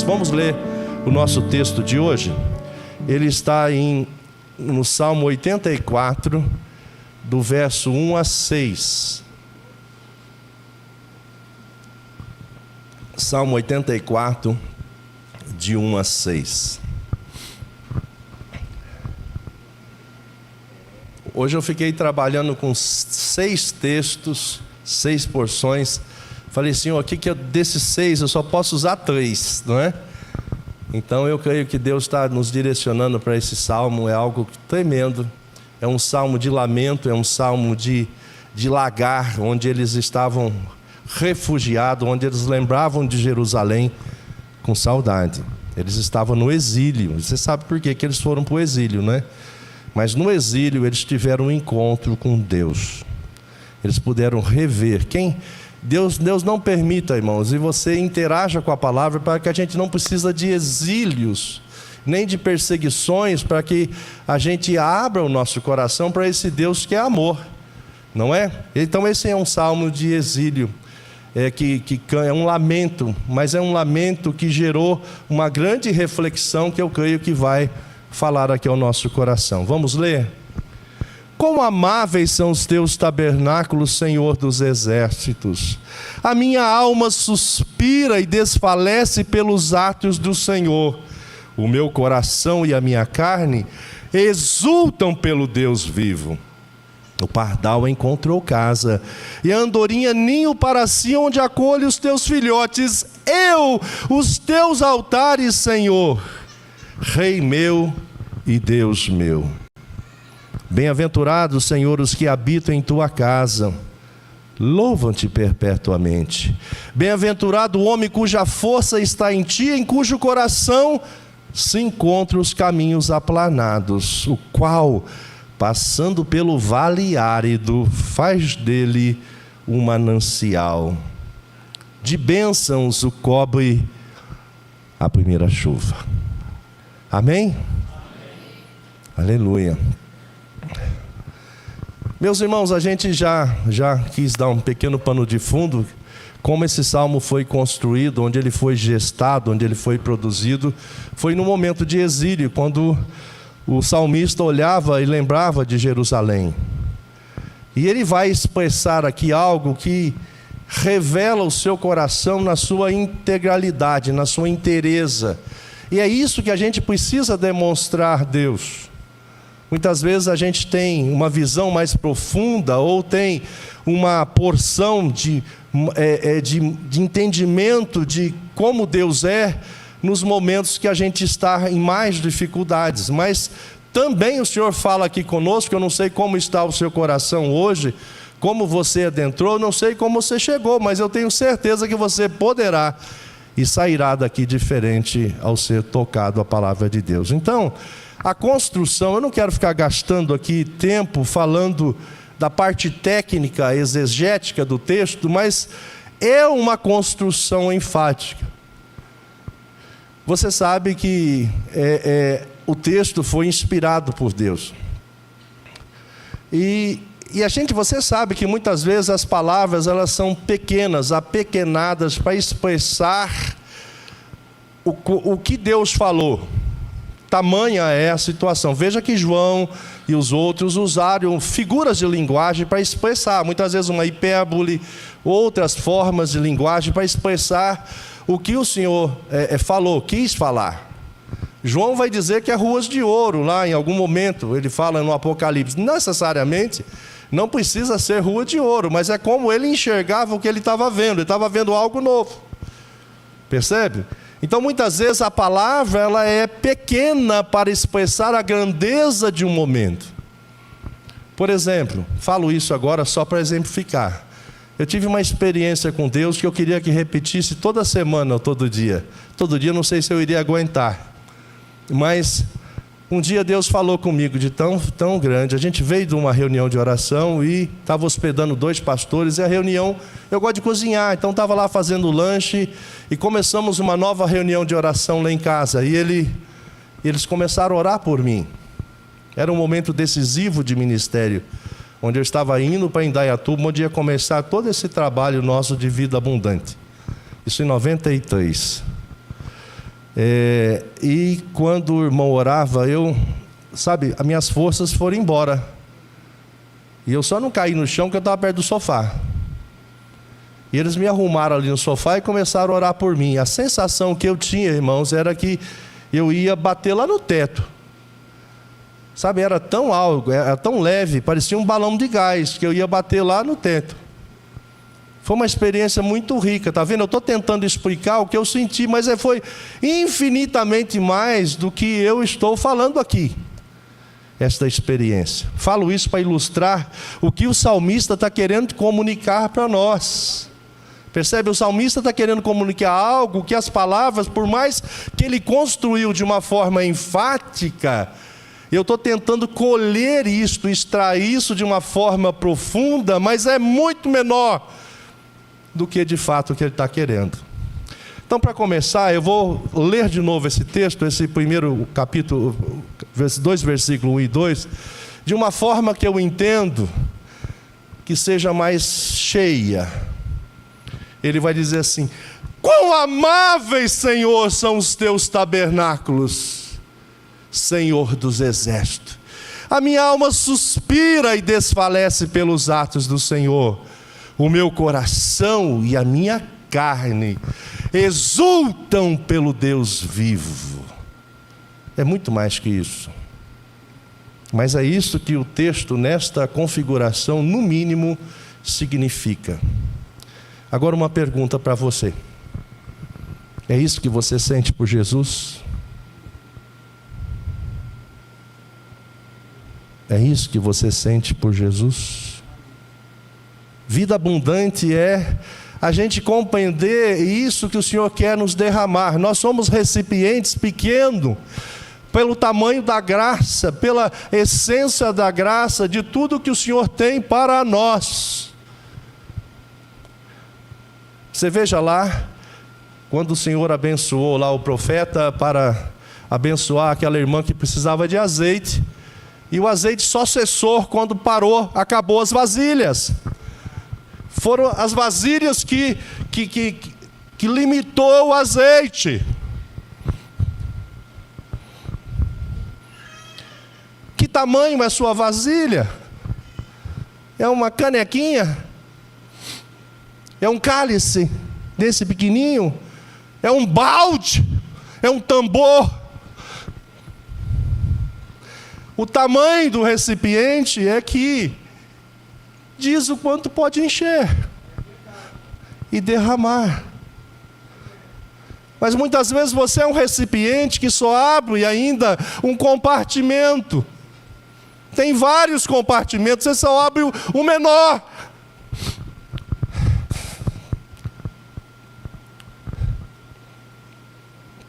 Vamos ler o nosso texto de hoje. Ele está no Salmo 84, do verso 1 a 6. Salmo 84, de 1 a 6. Hoje eu fiquei trabalhando com 6 textos, 6 porções. Falei, Senhor, aqui que desses 6 eu só posso usar 3, não é? Então eu creio que Deus está nos direcionando para esse salmo, é algo tremendo. É um salmo de lamento, é um salmo de lagar, onde eles estavam refugiados, onde eles lembravam de Jerusalém com saudade. Eles estavam no exílio. Você sabe por que eles foram para o exílio, né? Mas no exílio eles tiveram um encontro com Deus. Eles puderam rever Deus não permita, irmãos, e você interaja com a palavra para que a gente não precisa de exílios, nem de perseguições, para que a gente abra o nosso coração para esse Deus que é amor, não é? Então esse é um salmo de exílio, que é um lamento, mas é um lamento que gerou uma grande reflexão que eu creio que vai falar aqui ao nosso coração. Vamos ler? Quão amáveis são os teus tabernáculos, Senhor dos exércitos! A minha alma suspira e desfalece pelos átrios do Senhor. O meu coração e a minha carne exultam pelo Deus vivo. O pardal encontrou casa, e a andorinha ninho para si, onde acolhe os teus filhotes. Os teus altares, Senhor, Rei meu e Deus meu. Bem-aventurados, Senhor, os que habitam em tua casa, louvam-te perpetuamente. Bem-aventurado o homem cuja força está em ti, em cujo coração se encontram os caminhos aplanados, o qual, passando pelo vale árido, faz dele um manancial. De bênçãos o cobre a primeira chuva. Amém? Aleluia. Meus irmãos, a gente já quis dar um pequeno pano de fundo, como esse salmo foi construído, onde ele foi gestado, onde ele foi produzido. Foi no momento de exílio, quando o salmista olhava e lembrava de Jerusalém. E ele vai expressar aqui algo que revela o seu coração na sua integralidade, na sua inteireza. E é isso que a gente precisa demonstrar a Deus. Muitas vezes a gente tem uma visão mais profunda, ou tem uma porção de entendimento de como Deus é, nos momentos que a gente está em mais dificuldades. Mas também o Senhor fala aqui conosco. Eu não sei como está o seu coração hoje, como você adentrou, não sei como você chegou, mas eu tenho certeza que você poderá e sairá daqui diferente ao ser tocado a palavra de Deus. Então, a construção, eu não quero ficar gastando aqui tempo falando da parte técnica, exegética do texto, mas é uma construção enfática. Você sabe que o texto foi inspirado por Deus. E você sabe que muitas vezes as palavras, elas são pequenas, apequenadas para expressar o que Deus falou. Tamanha é a situação. Veja que João e os outros usaram figuras de linguagem para expressar, muitas vezes uma hipérbole, outras formas de linguagem para expressar o que o Senhor falou, quis falar. João vai dizer que é ruas de ouro, lá em algum momento, ele fala no Apocalipse. Necessariamente, não precisa ser rua de ouro, mas é como ele enxergava o que ele estava vendo. Ele estava vendo algo novo. Percebe? Então, muitas vezes a palavra ela é pequena para expressar a grandeza de um momento. Por exemplo, falo isso agora só para exemplificar. Eu tive uma experiência com Deus que eu queria que repetisse toda semana ou todo dia. Todo dia não sei se eu iria aguentar. Mas um dia Deus falou comigo de tão grande. A gente veio de uma reunião de oração e estava hospedando 2 pastores. E a reunião, eu gosto de cozinhar, então estava lá fazendo lanche. E começamos uma nova reunião de oração lá em casa. E eles começaram a orar por mim. Era um momento decisivo de ministério, onde eu estava indo para Indaiatuba, onde ia começar todo esse trabalho nosso de vida abundante. Isso em 93. E quando o irmão orava, as minhas forças foram embora. E eu só não caí no chão porque eu estava perto do sofá. E eles me arrumaram ali no sofá e começaram a orar por mim. A sensação que eu tinha, irmãos, era que eu ia bater lá no teto. Sabe, era tão alto, era tão leve, parecia um balão de gás, que eu ia bater lá no teto. Foi uma experiência muito rica, tá vendo? Eu estou tentando explicar o que eu senti, mas foi infinitamente mais do que eu estou falando aqui. Esta experiência. Falo isso para ilustrar o que o salmista está querendo comunicar para nós. Percebe? O salmista está querendo comunicar algo que as palavras, por mais que ele construiu de uma forma enfática, eu estou tentando colher isto, extrair isso de uma forma profunda, mas é muito menor do que de fato o que ele está querendo. Então, para começar, eu vou ler de novo esse texto, esse primeiro capítulo, 2 versículos 1 e 2, de uma forma que eu entendo que seja mais cheia. Ele vai dizer assim: quão amáveis, Senhor, são os teus tabernáculos, Senhor dos exércitos. A minha alma suspira e desfalece pelos atos do Senhor. O meu coração e a minha carne exultam pelo Deus vivo. É muito mais que isso. Mas é isso que o texto, nesta configuração, no mínimo, significa. Agora uma pergunta para você. É isso que você sente por Jesus? É isso que você sente por Jesus? Vida abundante é a gente compreender isso que o Senhor quer nos derramar. Nós somos recipientes pequenos, pelo tamanho da graça, pela essência da graça, de tudo que o Senhor tem para nós. Você veja lá, quando o Senhor abençoou lá o profeta para abençoar aquela irmã que precisava de azeite, e o azeite só cessou quando parou, acabou as vasilhas. Foram as vasilhas que limitou o azeite. Que tamanho é a sua vasilha? É uma canequinha? É um cálice desse pequenininho? É um balde? É um tambor? O tamanho do recipiente é que diz o quanto pode encher e derramar. Mas muitas vezes você é um recipiente que só abre ainda um compartimento. Tem vários compartimentos, você só abre o menor.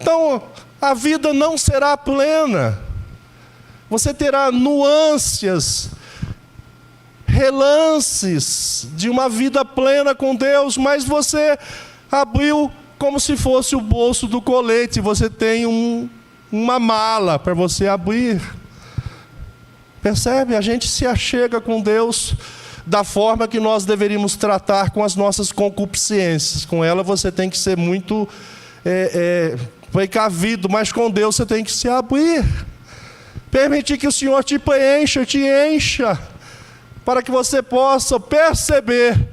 Então, a vida não será plena. Você terá nuances, relances de uma vida plena com Deus, mas você abriu como se fosse o bolso do colete. Você tem uma mala para você abrir. Percebe? A gente se achega com Deus da forma que nós deveríamos tratar com as nossas concupiscências. Com ela você tem que ser muito precavido, mas com Deus você tem que se abrir. Permitir que o Senhor te encha, para que você possa perceber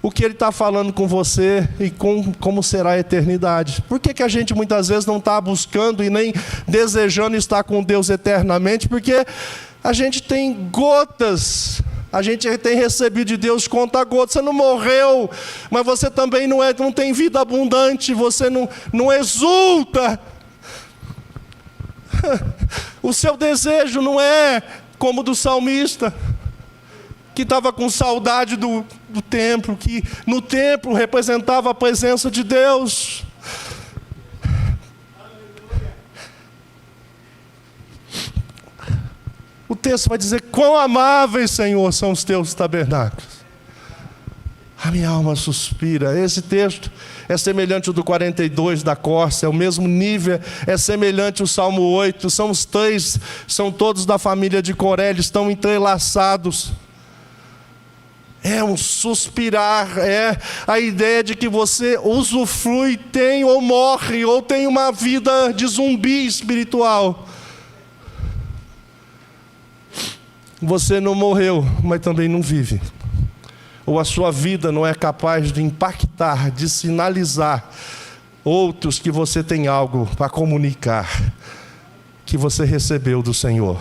o que Ele está falando com você e como será a eternidade. Por que a gente muitas vezes não está buscando e nem desejando estar com Deus eternamente? Porque a gente tem gotas, a gente tem recebido de Deus conta-gotas. Você não morreu, mas você também não tem vida abundante, você não exulta. O seu desejo não é como o do salmista, que estava com saudade do templo, que no templo representava a presença de Deus. O texto vai dizer: quão amáveis, Senhor, são os teus tabernáculos. A minha alma suspira. Esse texto é semelhante ao do 42 da Córcia, é o mesmo nível, é semelhante ao Salmo 8. São os três, são todos da família de Coré, eles estão entrelaçados. É um suspirar, é a ideia de que você usufrui, tem ou morre, ou tem uma vida de zumbi espiritual. Você não morreu, mas também não vive. Ou a sua vida não é capaz de impactar, de sinalizar outros que você tem algo para comunicar, que você recebeu do Senhor.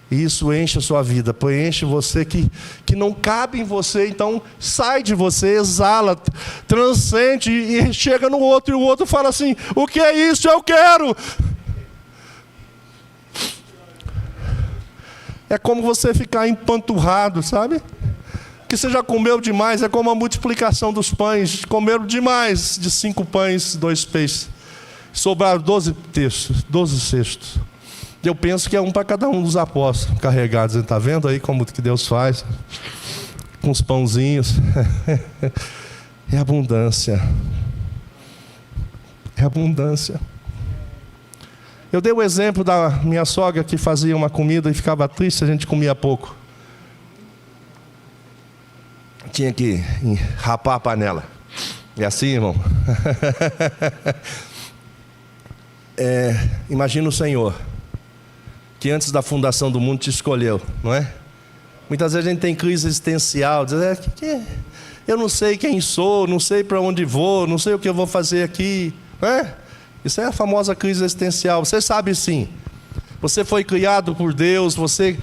E isso enche a sua vida, preenche você que não cabe em você, então sai de você, exala, transcende e chega no outro, e o outro fala assim: o que é isso? Eu quero! É como você ficar empanturrado, sabe? Que você já comeu demais, é como a multiplicação dos pães, comeram demais de 5 pães, 2 peixes, sobraram 12 cestos. Eu penso que é um para cada um dos apóstolos carregados. Está vendo aí como que Deus faz? Com os pãozinhos. É abundância. É abundância. Eu dei o exemplo da minha sogra que fazia uma comida e ficava triste, a gente comia pouco. Tinha que rapar a panela. É assim, irmão? Imagina o Senhor, que antes da fundação do mundo te escolheu, não é? Muitas vezes a gente tem crise existencial, diz, eu não sei quem sou, não sei para onde vou, não sei o que eu vou fazer aqui, não é? Isso é a famosa crise existencial. Você sabe sim, você foi criado por Deus, você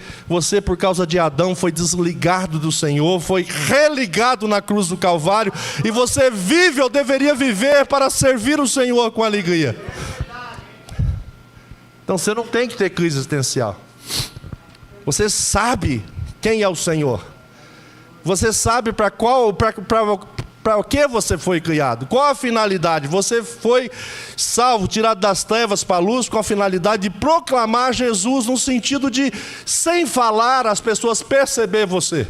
por causa de Adão foi desligado do Senhor, foi religado na cruz do Calvário, e você vive ou deveria viver para servir o Senhor com alegria. Então você não tem que ter crise existencial. Você sabe quem é o Senhor. Você sabe para o que você foi criado. Qual a finalidade? Você foi salvo, tirado das trevas para a luz, com a finalidade de proclamar Jesus, no sentido de, sem falar, as pessoas perceber você.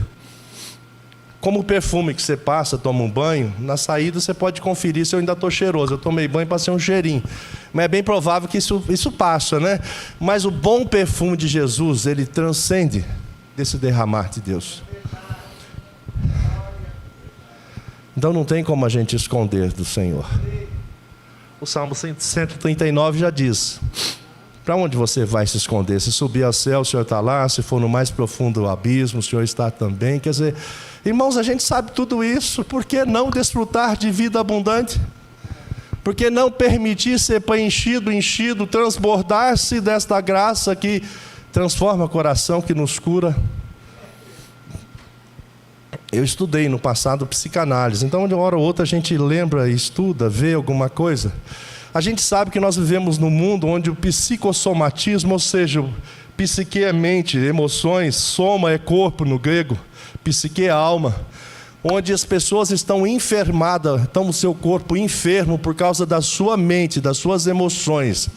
Como o perfume que você passa, toma um banho, na saída você pode conferir se eu ainda estou cheiroso. Eu tomei banho para ser um cheirinho. Mas é bem provável que isso passa, né? Mas o bom perfume de Jesus, ele transcende desse derramar de Deus. Então não tem como a gente esconder do Senhor. O Salmo 139 já diz: para onde você vai se esconder? Se subir ao céu, o Senhor está lá. Se for no mais profundo abismo, o Senhor está também. Quer dizer, irmãos, a gente sabe tudo isso. Por que não desfrutar de vida abundante? Por que não permitir ser preenchido, enchido, transbordar-se desta graça que transforma o coração, que nos cura? Eu estudei no passado psicanálise, então de uma hora ou outra a gente lembra, estuda, vê alguma coisa. A gente sabe que nós vivemos num mundo onde o psicossomatismo, ou seja, psique é mente, emoções, soma é corpo no grego, psique é alma, onde as pessoas estão enfermadas, estão o seu corpo enfermo por causa da sua mente, das suas emoções.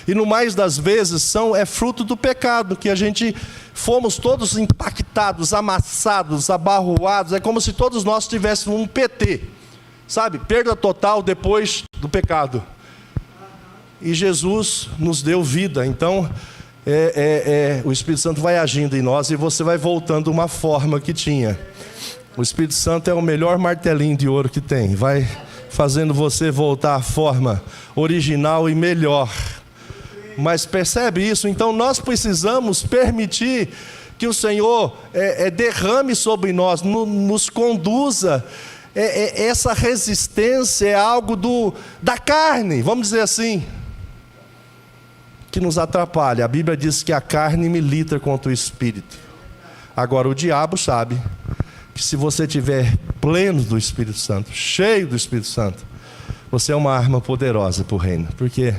E no mais das vezes é fruto do pecado, que a gente fomos todos impactados, amassados, abarroados. É como se todos nós tivéssemos um PT, sabe? Perda total depois do pecado. E Jesus nos deu vida. Então, o Espírito Santo vai agindo em nós e você vai voltando uma forma que tinha. O Espírito Santo é o melhor martelinho de ouro que tem. Vai fazendo você voltar à forma original e melhor. Mas percebe isso? Então nós precisamos permitir que o Senhor derrame sobre nós, nos conduza. Essa resistência é algo da carne, vamos dizer assim, que nos atrapalha. A Bíblia diz que a carne milita contra o Espírito. Agora o diabo sabe que se você estiver pleno do Espírito Santo, cheio do Espírito Santo, você é uma arma poderosa para o reino. Porque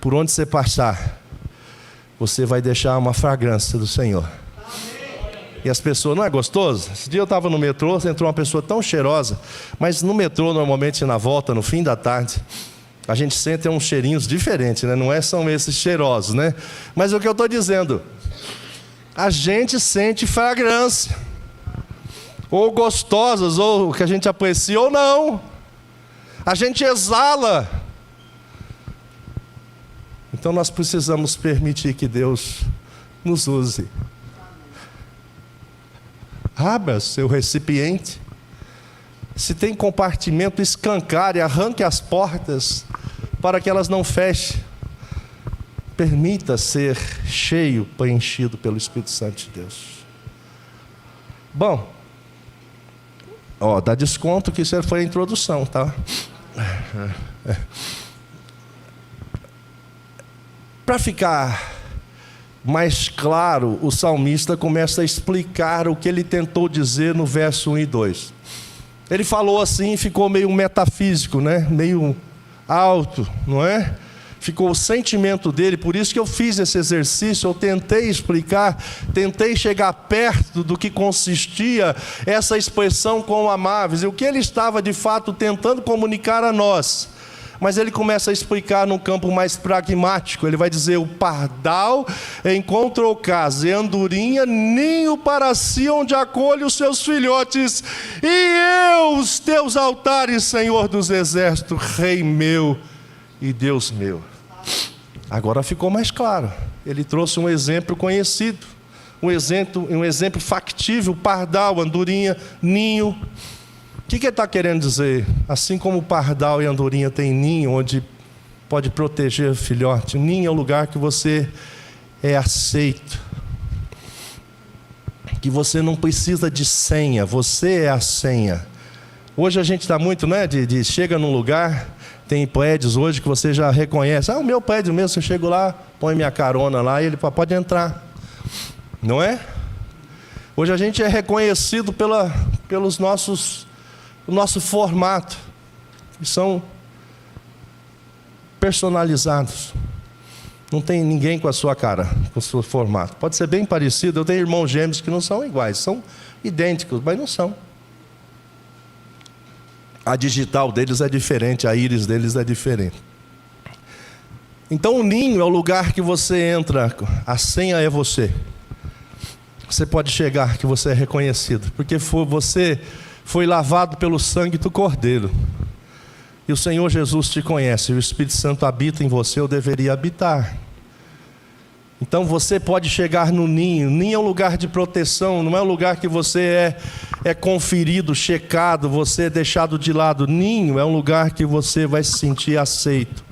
por onde você passar, você vai deixar uma fragrância do Senhor. E as pessoas, não é gostoso? Esse dia eu estava no metrô, entrou uma pessoa tão cheirosa, mas no metrô, normalmente na volta, no fim da tarde, a gente sente uns cheirinhos diferentes, né? Não são esses cheirosos, né? Mas é o que eu estou dizendo, a gente sente fragrância, ou gostosas, ou que a gente aprecia, ou não. A gente exala. Então nós precisamos permitir que Deus nos use. abra seu recipiente. Se tem compartimento, escancare, arranque as portas para que elas não fechem. Permita ser cheio, preenchido pelo Espírito Santo de Deus. Bom, dá desconto que isso foi a introdução, tá? Para ficar mais claro, o salmista começa a explicar o que ele tentou dizer no verso 1 e 2. Ele falou assim, ficou meio metafísico, né? Meio alto, não é? Ficou o sentimento dele, por isso que eu fiz esse exercício, eu tentei explicar, tentei chegar perto do que consistia essa expressão com amáveis, e o que ele estava de fato tentando comunicar a nós. Mas ele começa a explicar num campo mais pragmático. Ele vai dizer: o pardal encontrou casa, e a andorinha ninho para si, onde acolhe os seus filhotes. E eu, os teus altares, Senhor dos exércitos, Rei meu e Deus meu. Agora ficou mais claro. Ele trouxe um exemplo conhecido, um exemplo factível: pardal, andorinha, ninho. O que ele está querendo dizer? Assim como o pardal e a andorinha têm ninho, onde pode proteger o filhote, ninho é o lugar que você é aceito, que você não precisa de senha, você é a senha. Hoje a gente dá muito, né? Chega num lugar, tem prédios hoje que você já reconhece. O meu prédio mesmo, eu chego lá, põe minha carona lá e ele pode entrar. Não é? Hoje a gente é reconhecido pelos o nosso formato, que são personalizados. Não tem ninguém com a sua cara, com o seu formato. Pode ser bem parecido. Eu tenho irmãos gêmeos que não são iguais, são idênticos, mas não são. A digital deles é diferente, a íris deles é diferente. Então o ninho é o lugar que você entra, a senha é você. Você pode chegar que você é reconhecido, porque você foi lavado pelo sangue do Cordeiro. E o Senhor Jesus te conhece, e o Espírito Santo habita em você, ou deveria habitar. Então você pode chegar no ninho. Ninho é um lugar de proteção, não é um lugar que você é conferido, checado, você é deixado de lado. Ninho é um lugar que você vai se sentir aceito.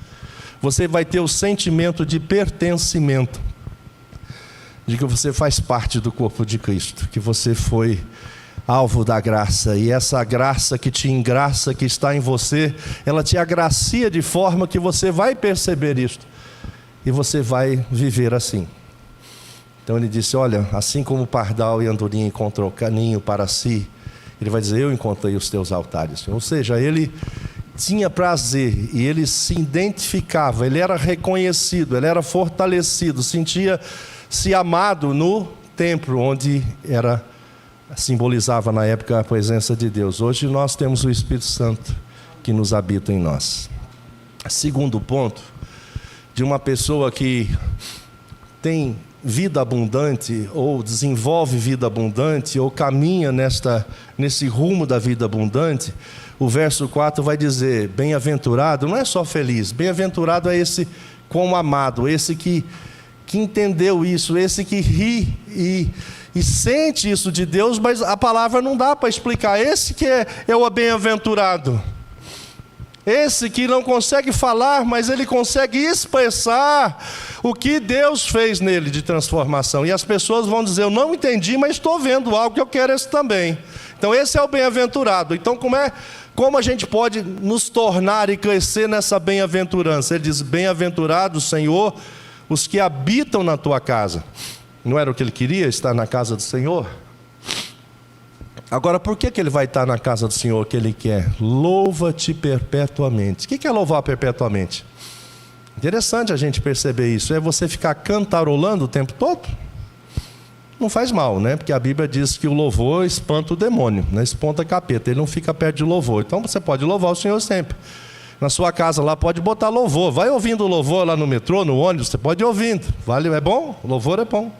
Você vai ter o sentimento de pertencimento, de que você faz parte do corpo de Cristo, que você foi alvo da graça, e essa graça que te engraça, que está em você, ela te agracia de forma que você vai perceber isto, e você vai viver assim. Então ele disse: olha, assim como o pardal e a andorinha encontrou caminho para si, ele vai dizer: eu encontrei os teus altares. Ou seja, ele tinha prazer, e ele se identificava, ele era reconhecido, ele era fortalecido, sentia-se amado no templo, onde simbolizava na época a presença de Deus. Hoje nós temos o Espírito Santo que nos habita em nós. Segundo ponto, de uma pessoa que tem vida abundante, ou desenvolve vida abundante, ou caminha nesse rumo da vida abundante, o verso 4 vai dizer: bem-aventurado, não é só feliz, bem-aventurado é esse como amado, esse que entendeu isso, esse que ri e sente isso de Deus, mas a palavra não dá para explicar. Esse que é o bem-aventurado. Esse que não consegue falar, mas ele consegue expressar o que Deus fez nele de transformação. E as pessoas vão dizer: eu não entendi, mas estou vendo algo que eu quero esse também. Então esse é o bem-aventurado. Então como a gente pode nos tornar e crescer nessa bem-aventurança? Ele diz: bem-aventurado, Senhor, os que habitam na tua casa. Não era o que ele queria, estar na casa do Senhor? Agora, por que ele vai estar na casa do Senhor que ele quer? Louva-te perpetuamente. O que é louvar perpetuamente? Interessante a gente perceber isso. É você ficar cantarolando o tempo todo? Não faz mal, né? Porque a Bíblia diz que o louvor espanta o demônio, né? Espanta capeta, ele não fica perto de louvor. Então você pode louvar o Senhor sempre. Na sua casa lá pode botar louvor. Vai ouvindo louvor lá no metrô, no ônibus, você pode ir ouvindo. Vale, é bom? O louvor é bom.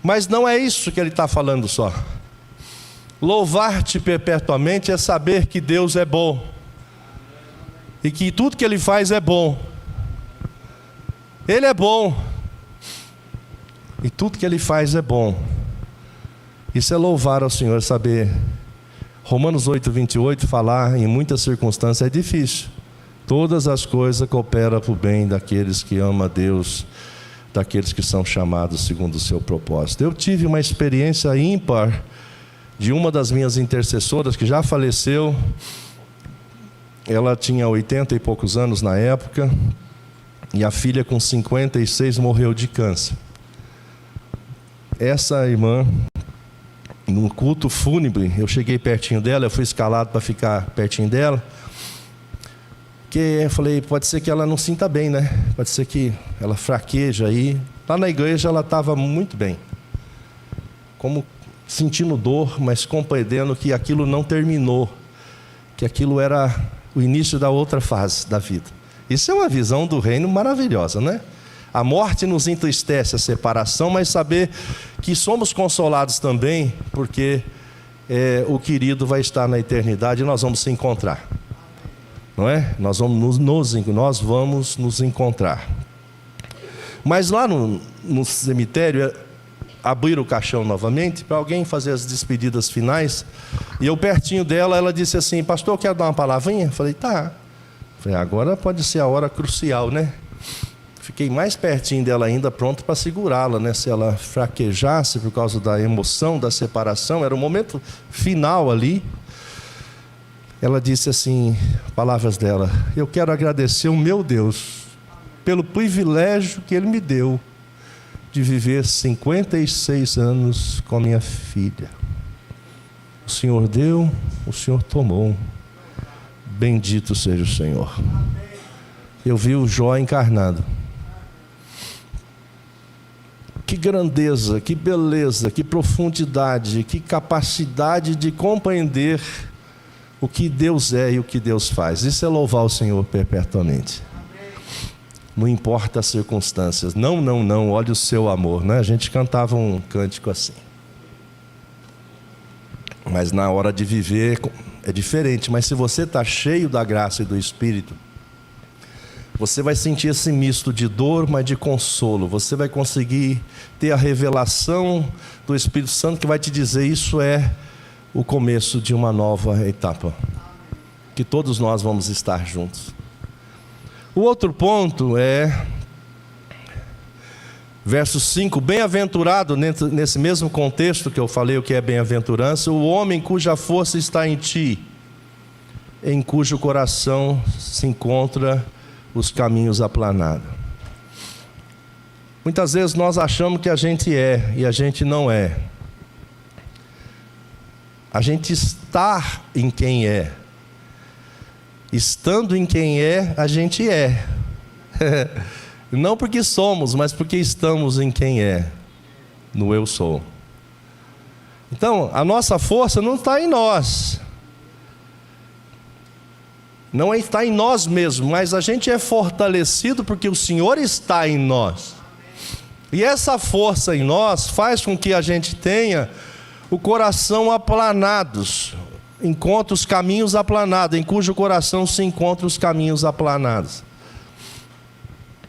Mas não é isso que ele está falando só. Louvar-te perpetuamente é saber que Deus é bom. E que tudo que Ele faz é bom. Ele é bom. E tudo que Ele faz é bom. Isso é louvar ao Senhor, saber. Romanos 8:28, falar em muitas circunstâncias é difícil. Todas as coisas cooperam para o bem daqueles que amam a Deus, daqueles que são chamados segundo o seu propósito. Eu tive uma experiência ímpar de uma das minhas intercessoras que já faleceu. Ela tinha 80 e poucos anos na época, e a filha com 56 morreu de câncer. Essa irmã, num culto fúnebre, eu cheguei pertinho dela, eu fui escalado para ficar pertinho dela, que eu falei, pode ser que ela não sinta bem, né? Pode ser que ela fraqueja aí. Lá na igreja ela estava muito bem, como sentindo dor, mas compreendendo que aquilo não terminou, que aquilo era o início da outra fase da vida. Isso é uma visão do reino maravilhosa, né? A morte nos entristece, a separação, mas saber que somos consolados também, porque o querido vai estar na eternidade e nós vamos se encontrar, não é? Nós vamos nos encontrar. Mas lá no cemitério, abriram o caixão novamente para alguém fazer as despedidas finais, e eu pertinho dela, ela disse assim, pastor, quer dar uma palavrinha? Eu falei, tá. Falei, agora pode ser a hora crucial, né? Fiquei mais pertinho dela ainda, pronto para segurá-la, né? Se ela fraquejasse por causa da emoção, da separação, era o momento final ali. Ela disse assim, palavras dela, eu quero agradecer o meu Deus pelo privilégio que Ele me deu de viver 56 anos com a minha filha. O Senhor deu, o Senhor tomou. Bendito seja o Senhor. Eu vi o Jó encarnado. Que grandeza, que beleza, que profundidade, que capacidade de compreender o que Deus é e o que Deus faz. Isso é louvar o Senhor perpetuamente. Não importa as circunstâncias. Não, olha o seu amor, né? A gente cantava um cântico assim. Mas na hora de viver é diferente. Mas se você está cheio da graça e do Espírito, você vai sentir esse misto de dor, mas de consolo. Você vai conseguir ter a revelação do Espírito Santo que vai te dizer, isso é o começo de uma nova etapa, que todos nós vamos estar juntos. O outro ponto é verso 5, bem-aventurado, nesse mesmo contexto que eu falei o que é bem-aventurança, o homem cuja força está em ti, em cujo coração se encontra os caminhos aplanados. Muitas vezes nós achamos que a gente é, e a gente não é. A gente está em quem é. Estando em quem é, a gente é. Não porque somos, mas porque estamos em quem é. No eu sou. Então, a nossa força não está em nós. Não está em nós mesmos, mas a gente é fortalecido porque o Senhor está em nós. E essa força em nós faz com que a gente tenha o coração aplanados, encontra os caminhos aplanados, em cujo coração se encontram os caminhos aplanados.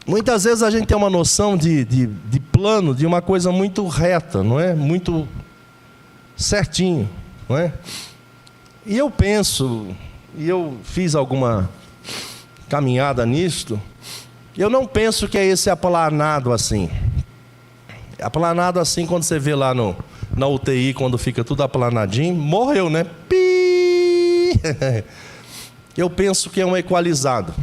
Muitas vezes a gente tem uma noção de plano, de uma coisa muito reta, não é? Muito certinho, não é? E eu penso, e eu fiz alguma caminhada nisto, eu não penso que é esse aplanado assim. Aplanado assim, quando você vê lá na UTI, quando fica tudo aplanadinho, morreu, né? Pi! Eu penso que é um equalizado.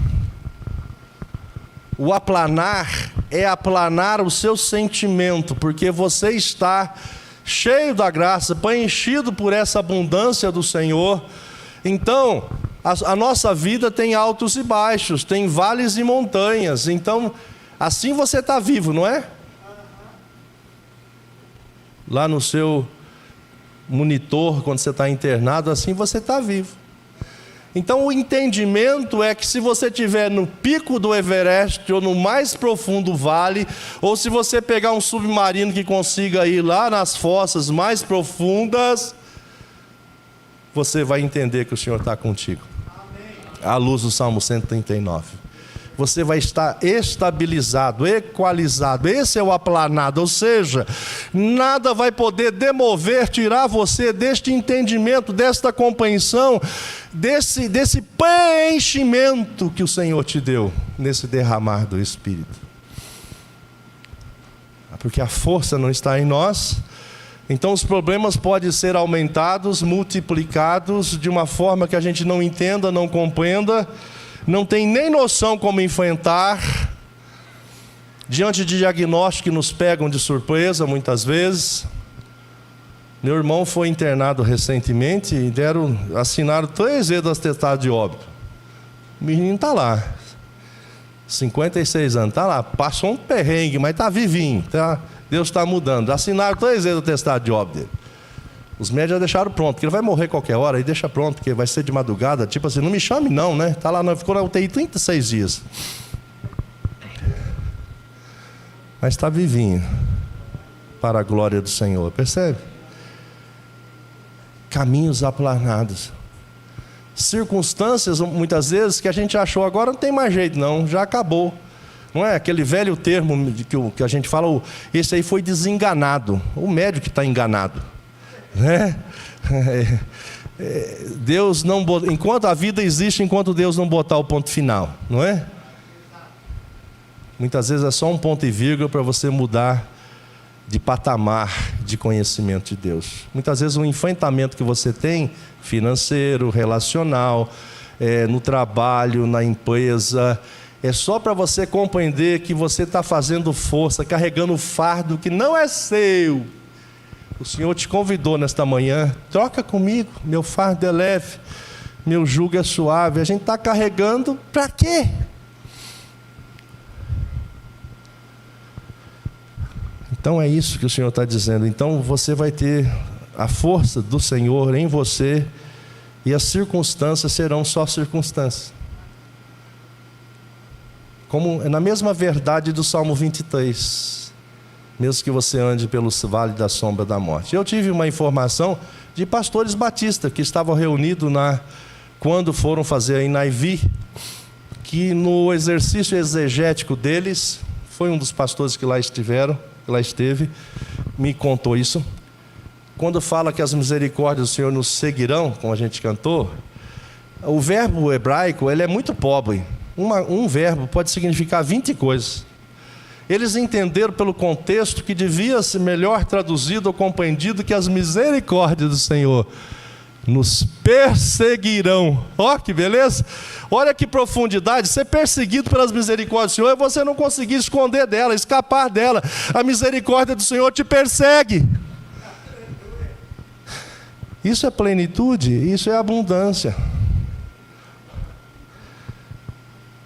O aplanar é aplanar o seu sentimento, porque você está cheio da graça, preenchido por essa abundância do Senhor. Então, a nossa vida tem altos e baixos, tem vales e montanhas. Então, assim você está vivo, não é? Lá no seu monitor, quando você está internado, assim você está vivo. Então o entendimento é que se você estiver no pico do Everest, ou no mais profundo vale, ou se você pegar um submarino que consiga ir lá nas fossas mais profundas, você vai entender que o Senhor está contigo. À luz do Salmo 139. você vai estar estabilizado, equalizado. Esse é o aplanado, ou seja, nada vai poder demover, tirar você deste entendimento, desta compreensão, desse preenchimento que o Senhor te deu, nesse derramar do Espírito. Porque a força não está em nós, então os problemas podem ser aumentados, multiplicados, de uma forma que a gente não entenda, não compreenda, não tem nem noção como enfrentar, diante de diagnósticos que nos pegam de surpresa muitas vezes. Meu irmão foi internado recentemente e assinaram 3 vezes atestado de óbito. O menino está lá, 56 anos, está lá, passou um perrengue, mas está vivinho, tá? Deus está mudando. Assinaram 3 vezes o atestado de óbito dele. Os médicos já deixaram pronto, que ele vai morrer qualquer hora, e deixa pronto, porque vai ser de madrugada, tipo assim, não me chame não, né? Está lá, ficou na UTI 36 dias. Mas está vivinho, para a glória do Senhor, percebe? Caminhos aplanados. Circunstâncias, muitas vezes, que a gente achou agora não tem mais jeito não, já acabou. Não é aquele velho termo que a gente fala, esse aí foi desenganado. O médico que está enganado, né? Deus não botou, enquanto a vida existe, enquanto Deus não botar o ponto final, não é? Muitas vezes é só um ponto e vírgula para você mudar de patamar de conhecimento de Deus. Muitas vezes o enfrentamento que você tem, financeiro, relacional, no trabalho, na empresa, é só para você compreender que você está fazendo força, carregando fardo que não é seu. O Senhor te convidou nesta manhã, troca comigo, meu fardo é leve, meu jugo é suave. A gente está carregando para quê? Então é isso que o Senhor está dizendo. Então você vai ter a força do Senhor em você, e as circunstâncias serão só circunstâncias. Como na mesma verdade do Salmo 23, mesmo que você ande pelo vale da sombra da morte. Eu tive uma informação de pastores batistas que estavam reunidos quando foram fazer em Naivi, que no exercício exegético deles, foi um dos pastores que lá esteve, me contou isso. Quando fala que as misericórdias do Senhor nos seguirão, como a gente cantou, o verbo hebraico ele é muito pobre. Um verbo pode significar 20 coisas. Eles entenderam pelo contexto que devia ser melhor traduzido ou compreendido que as misericórdias do Senhor nos perseguirão. Ó, que beleza! Olha que profundidade. Ser perseguido pelas misericórdias do Senhor é você não conseguir esconder dela, escapar dela. A misericórdia do Senhor te persegue. Isso é plenitude, isso é abundância.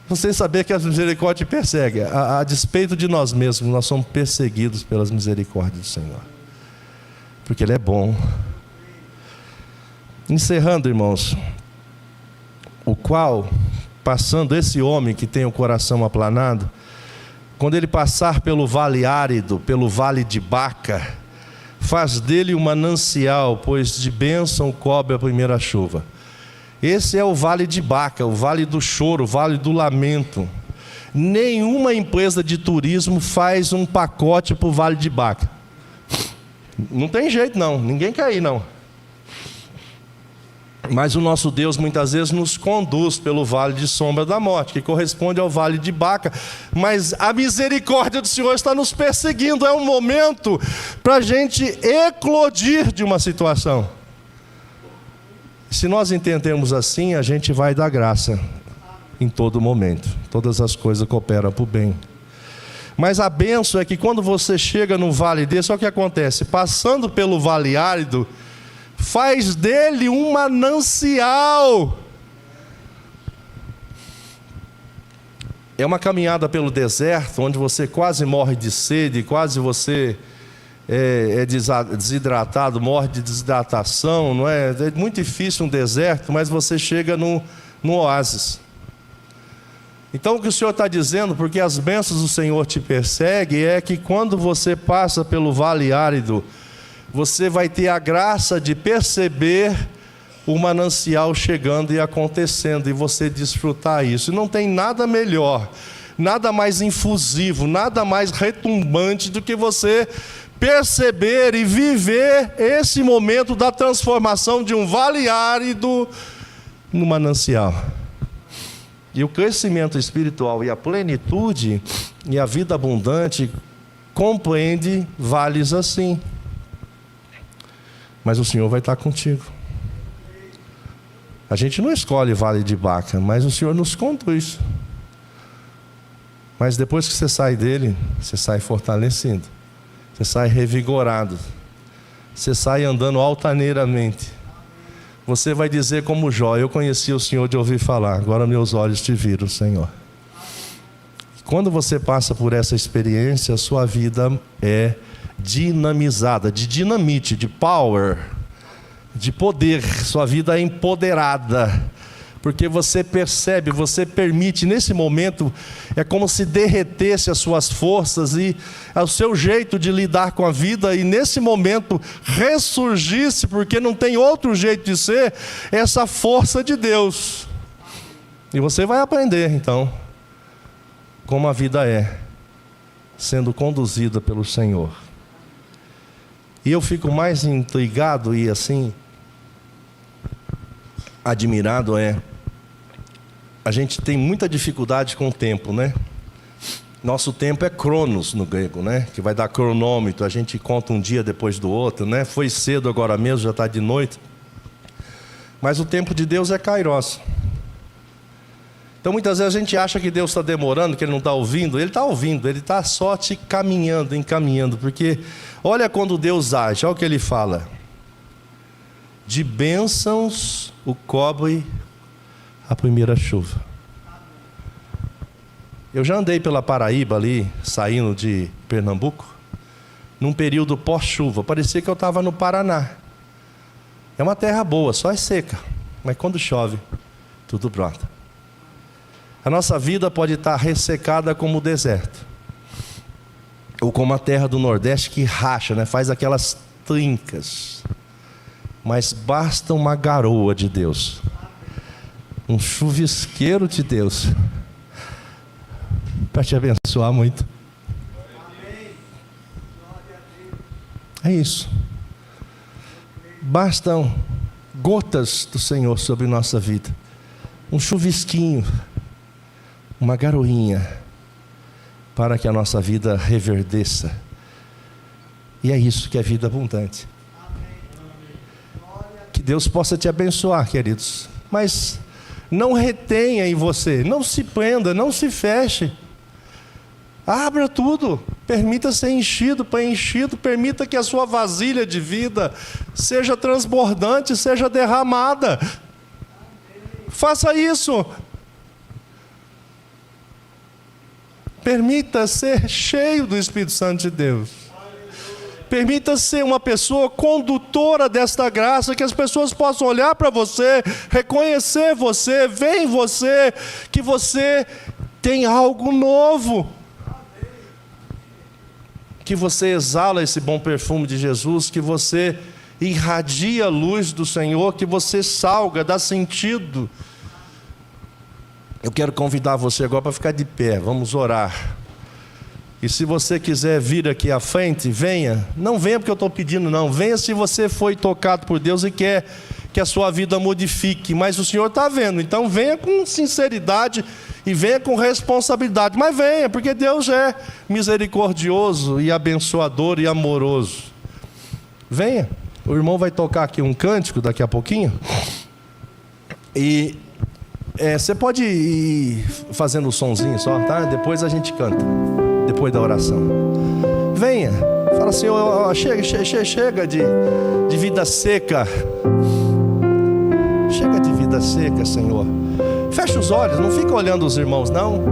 Você saber que as misericórdias te perseguem, a despeito de nós mesmos, nós somos perseguidos pelas misericórdias do Senhor, porque Ele é bom. Encerrando, irmãos, o qual, passando esse homem que tem o coração aplanado, quando ele passar pelo vale árido, pelo vale de Baca, faz dele um manancial, pois de bênção cobre a primeira chuva. Esse é o vale de Baca, o vale do choro, o vale do lamento. Nenhuma empresa de turismo faz um pacote para o vale de Baca. Não tem jeito não, ninguém quer ir não. Mas o nosso Deus muitas vezes nos conduz pelo vale de sombra da morte, que corresponde ao vale de Baca. Mas a misericórdia do Senhor está nos perseguindo. É um momento para a gente eclodir de uma situação. Se nós entendemos assim, a gente vai dar graça em todo momento. Todas as coisas cooperam para o bem. Mas a bênção é que quando você chega num vale desse, olha o que acontece. Passando pelo vale árido, faz dele um manancial. É uma caminhada pelo deserto, onde você quase morre de sede, quase você é desidratado, morre de desidratação, não é? É muito difícil um deserto, mas você chega no oásis. Então o que o Senhor está dizendo, porque as bênçãos do Senhor te perseguem, é que quando você passa pelo vale árido, você vai ter a graça de perceber o manancial chegando e acontecendo, e você desfrutar isso. E não tem nada melhor, nada mais infusivo, nada mais retumbante do que você perceber e viver esse momento da transformação de um vale árido no manancial. E o crescimento espiritual e a plenitude e a vida abundante compreende vales assim. Mas o Senhor vai estar contigo. A gente não escolhe vale de Baca, mas o Senhor nos conduz. Mas depois que você sai dele, você sai fortalecido, você sai revigorado, você sai andando altaneiramente. Você vai dizer como Jó: eu conheci o Senhor de ouvir falar, agora meus olhos te viram, Senhor. Quando você passa por essa experiência, a sua vida é dinamizada, de dinamite, de power, de poder. Sua vida é empoderada, porque você percebe, você permite. Nesse momento é como se derretesse as suas forças e o seu jeito de lidar com a vida, e nesse momento ressurgisse, porque não tem outro jeito de ser, essa força de Deus. E você vai aprender então como a vida é, sendo conduzida pelo Senhor. E eu fico mais intrigado e assim admirado, a gente tem muita dificuldade com o tempo, né? Nosso tempo é cronos no grego, né? Que vai dar cronômetro, a gente conta um dia depois do outro, né? Foi cedo agora mesmo, já está de noite. Mas o tempo de Deus é kairos. Então muitas vezes a gente acha que Deus está demorando, que Ele não está ouvindo. Ele está ouvindo, Ele está só te caminhando, encaminhando. Porque olha quando Deus age, olha o que Ele fala: de bênçãos o cobre a primeira chuva. Eu já andei pela Paraíba ali, saindo de Pernambuco, num período pós-chuva, parecia que eu estava no Paraná. É uma terra boa, só é seca, mas quando chove, tudo brota. A nossa vida pode estar ressecada como o deserto, ou como a terra do Nordeste que racha, né? Faz aquelas trincas. Mas basta uma garoa de Deus, um chuvisqueiro de Deus, para te abençoar muito. É isso. Bastam gotas do Senhor sobre nossa vida, um chuvisquinho, uma garoinha, para que a nossa vida reverdeça. E é isso que é vida abundante. Que Deus possa te abençoar, queridos. Mas não retenha em você, não se prenda, não se feche. Abra tudo, permita ser enchido, preenchido, permita que a sua vasilha de vida seja transbordante, seja derramada. Faça isso. Permita ser cheio do Espírito Santo de Deus. Permita ser uma pessoa condutora desta graça, que as pessoas possam olhar para você, reconhecer você, ver em você que você tem algo novo. Que você exala esse bom perfume de Jesus, que você irradia a luz do Senhor, que você salga, dá sentido. Eu quero convidar você agora para ficar de pé, vamos orar. E se você quiser vir aqui à frente, venha. Não venha porque eu estou pedindo, não. Venha se você foi tocado por Deus e quer que a sua vida modifique. Mas o Senhor está vendo, então venha com sinceridade e venha com responsabilidade. Mas venha, porque Deus é misericordioso e abençoador e amoroso. Venha. O irmão vai tocar aqui um cântico daqui a pouquinho. E você pode ir fazendo o sonzinho só, tá? Depois a gente canta, depois da oração. Venha, fala assim: chega de vida seca. Chega de vida seca, Senhor. Fecha os olhos, não fica olhando os irmãos, não.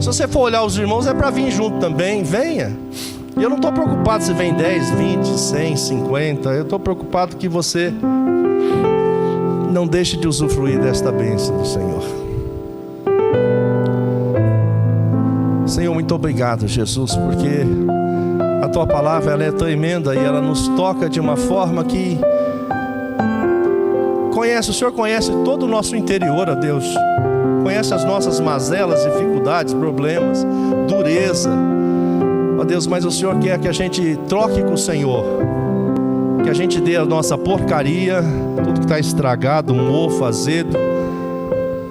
Se você for olhar os irmãos, é para vir junto também. Venha. E eu não estou preocupado se vem 10, 20, 100, 50. Eu estou preocupado que você não deixe de usufruir desta bênção do Senhor. Senhor, muito obrigado, Jesus, porque a Tua palavra ela é tremenda e ela nos toca de uma forma que o Senhor conhece todo o nosso interior, ó Deus. Conhece as nossas mazelas, dificuldades, problemas, dureza. Ó Deus, mas o Senhor quer que a gente troque com o Senhor. Que a gente dê a nossa porcaria, tudo que está estragado, mofo, azedo.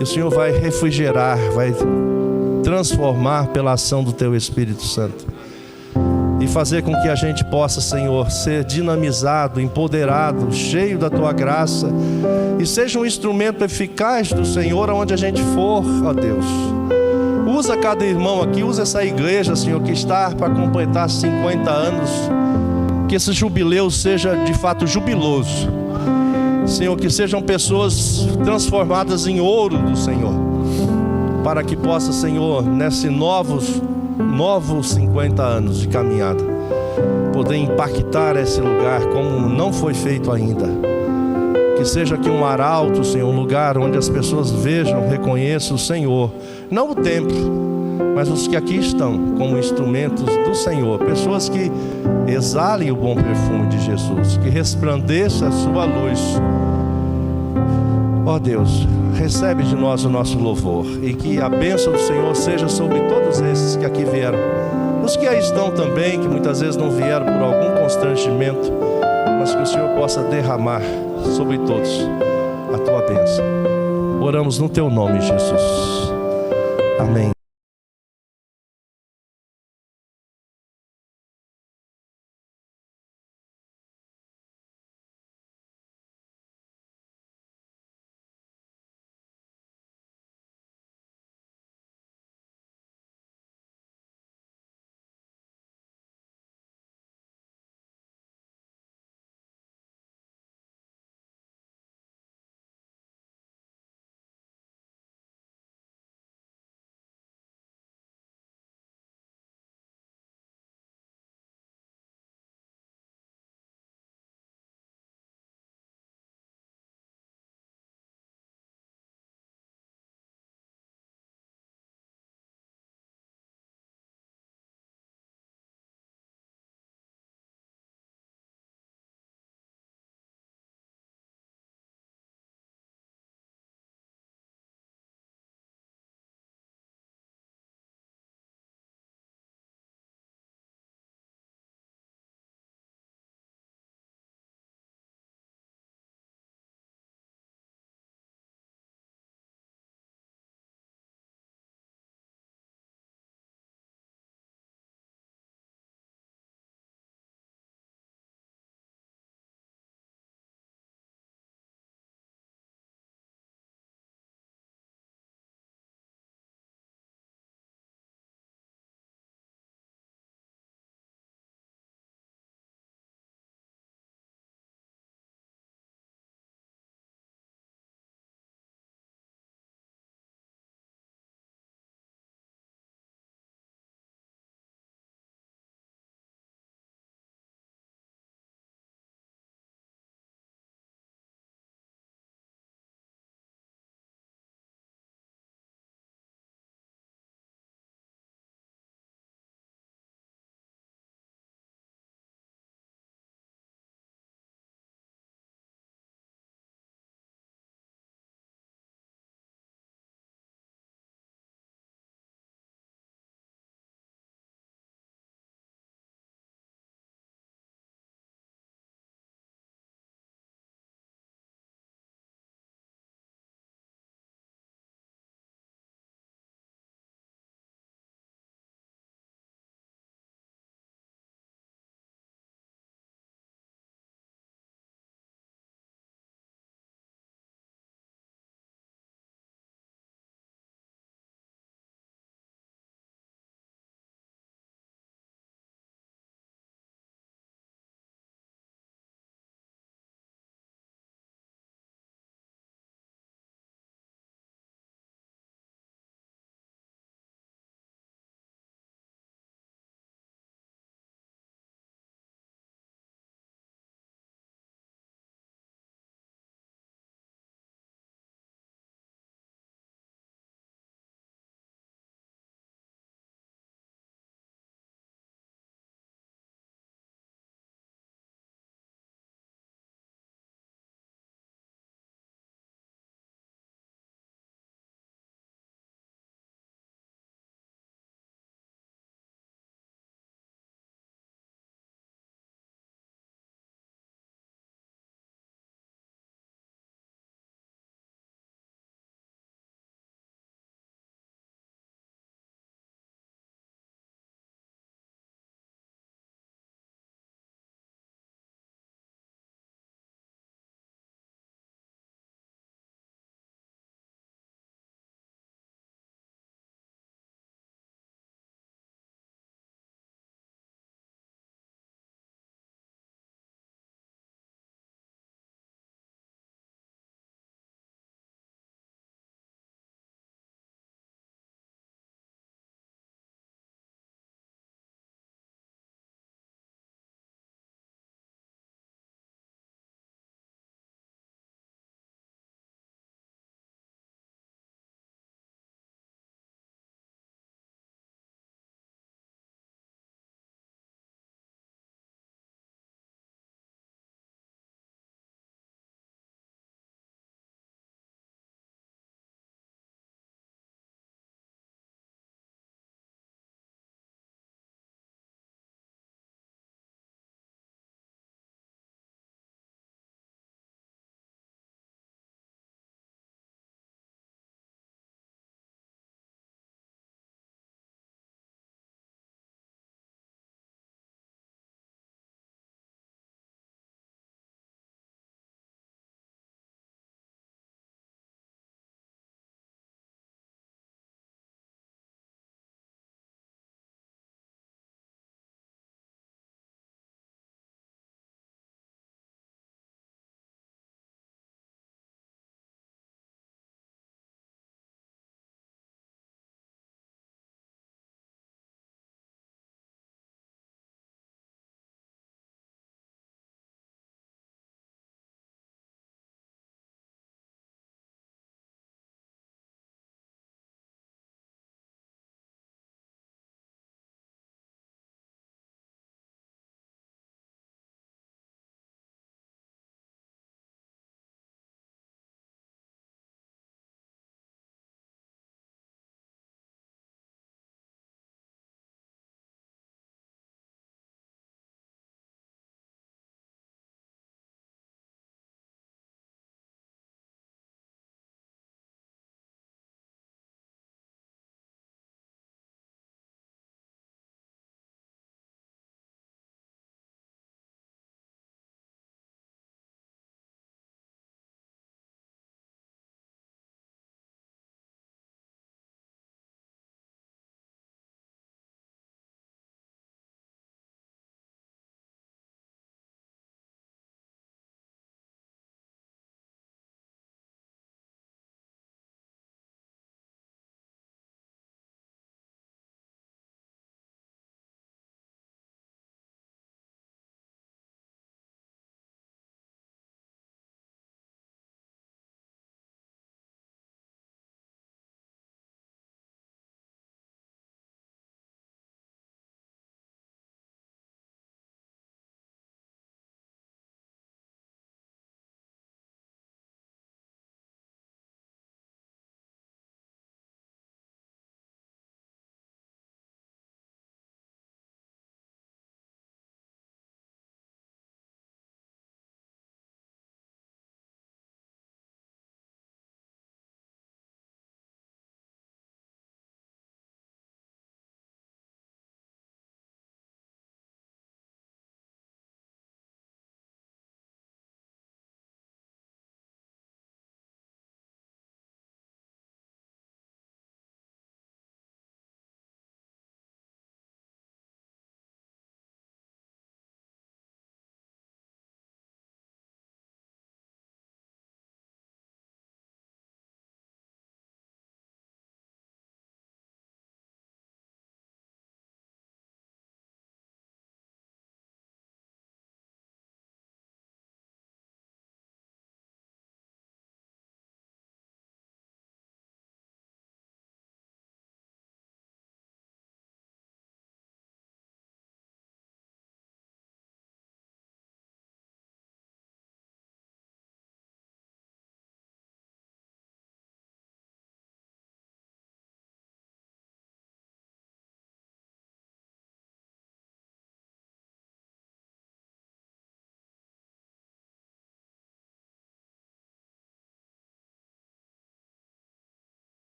E o Senhor vai refrigerar, vai transformar pela ação do Teu Espírito Santo. E fazer com que a gente possa, Senhor, ser dinamizado, empoderado, cheio da Tua graça. E seja um instrumento eficaz do Senhor aonde a gente for, ó Deus. Usa cada irmão aqui, usa essa igreja, Senhor, que está para completar 50 anos. Que esse jubileu seja de fato jubiloso. Senhor, que sejam pessoas transformadas em ouro do Senhor. Para que possa, Senhor, nesses novos 50 anos de caminhada, poder impactar esse lugar como não foi feito ainda. Que seja aqui um arauto, Senhor, um lugar onde as pessoas vejam, reconheçam o Senhor. Não o templo, mas os que aqui estão como instrumentos do Senhor. Pessoas que exalem o bom perfume de Jesus, que resplandeça a sua luz. Ó Deus, recebe de nós o nosso louvor, e que a bênção do Senhor seja sobre todos esses que aqui vieram. Os que aí estão também, que muitas vezes não vieram por algum constrangimento, mas que o Senhor possa derramar sobre todos a Tua bênção. Oramos no Teu nome, Jesus. Amém.